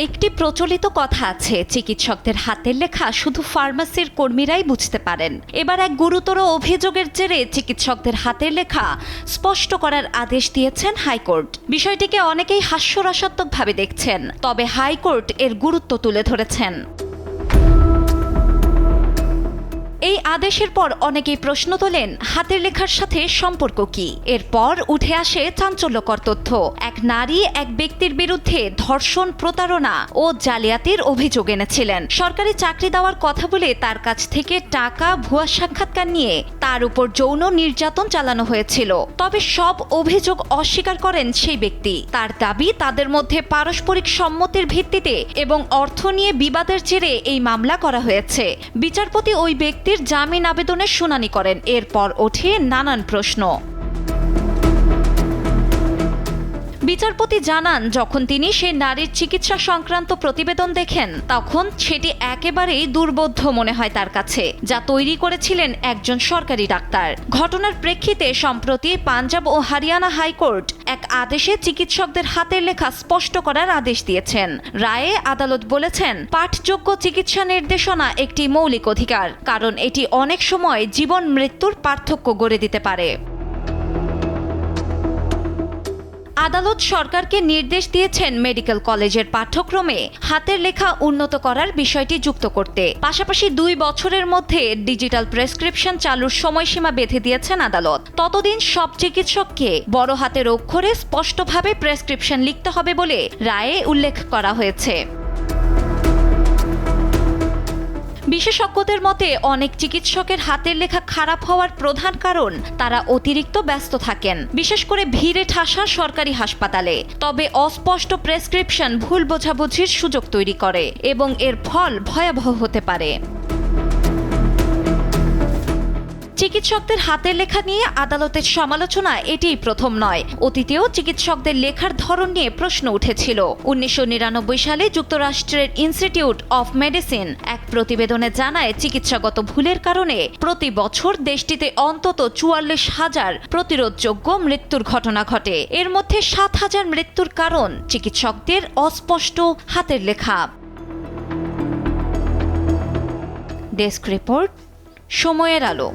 একটি প্রচলিত কথা আছে, চিকিৎসকদের হাতের লেখা শুধু ফার্মেসির কর্মীরাই বুঝতে পারেন। এবার এক গুরুতর অভিযোগের জেরে চিকিৎসকদের হাতের লেখা স্পষ্ট করার আদেশ দিয়েছেন হাইকোর্ট। বিষয়টিকে অনেকেই হাস্যরসাত্মকভাবে দেখছেন, তবে হাইকোর্ট এর গুরুত্ব তুলে ধরেছেন। এই আদেশের পর অনেকেই প্রশ্ন তোলেন, হাতের লেখার সাথে সম্পর্ক কি? এরপর উঠে আসে চাঞ্চল্যকর তথ্য। এক নারী এক ব্যক্তির বিরুদ্ধে ধর্ষণ, প্রতারণা ও জালিয়াতির অভিযোগ এনেছিলেন। সরকারি চাকরি দেওয়ার কথা বলে তার কাছ থেকে টাকা, ভুয়া সাক্ষাৎকার নিয়ে তার উপর যৌন নির্যাতন চালানো হয়েছিল। তবে সব অভিযোগ অস্বীকার করেন সেই ব্যক্তি। তার দাবি, তাদের মধ্যে পারস্পরিক সম্মতির ভিত্তিতে এবং অর্থ নিয়ে বিবাদের জেরে এই মামলা করা হয়েছে। বিচারপতি ওই ব্যক্তির জামিন আবেদনের শুনানি করেন। এরপর ওঠে নানান প্রশ্ন। বিচারপতি জানান, যখন তিনি সেই নারীর চিকিৎসা সংক্রান্ত প্রতিবেদন দেখেন, তখন সেটি একেবারেই দুর্বোধ্য মনে হয় তার কাছে, যা তৈরি করেছিলেন একজন সরকারি ডাক্তার। ঘটনার প্রেক্ষিতে সম্প্রতি পাঞ্জাব ও হরিয়ানা হাইকোর্ট এক আদেশে চিকিৎসকদের হাতের লেখা স্পষ্ট করার আদেশ দিয়েছেন। রায়ে আদালত বলেছেন, পাঠযোগ্য চিকিৎসা নির্দেশনা একটি মৌলিক অধিকার, কারণ এটি অনেক সময় জীবন মৃত্যুর পার্থক্য গড়ে দিতে পারে। আদালত সরকারকে নির্দেশ দিয়েছেন মেডিকেল কলেজের পাঠ্যক্রমে হাতের লেখা উন্নত করার বিষয়টি যুক্ত করতে। পাশাপাশি 2 বছরের মধ্যে ডিজিটাল প্রেসক্রিপশন চালুর সময়সীমা বেঁধে দিয়েছেন আদালত। ততদিন সব চিকিৎসককে বড় হাতের অক্ষরে স্পষ্টভাবে প্রেসক্রিপশন লিখতে হবে বলে রায়ে উল্লেখ করা হয়েছে। বিশেষজ্ঞদের মতে, অনেক চিকিৎসকের হাতের লেখা খারাপ হওয়ার প্রধান কারণ তারা অতিরিক্ত ব্যস্ত থাকেন, বিশেষ করে ভিড়ে ঠাসা সরকারি হাসপাতালে। তবে অস্পষ্ট প্রেসক্রিপশন ভুল বোঝাবুঝির সুযোগ তৈরি করে এবং এর ফল ভয়াবহ হতে পারে। চিকিৎসকদের হাতের লেখা নিয়ে আদালতের সমালোচনা এটিই প্রথম নয়। অতীতেও চিকিৎসকদের লেখার ধরন নিয়ে প্রশ্ন উঠেছিল। 1999 সালে যুক্তরাষ্ট্রের ইনস্টিটিউট অফ মেডিসিন এক প্রতিবেদনে জানায়, চিকিৎসাগত ভুলের কারণে প্রতি বছর দেশটিতে অন্তত 44,000 প্রতিরোধযোগ্য মৃত্যুর ঘটনা ঘটে। এর মধ্যে 7,000 মৃত্যুর কারণ চিকিৎসকদের অস্পষ্ট হাতের লেখা। ডেস্ক রিপোর্ট, সময়ের আলো।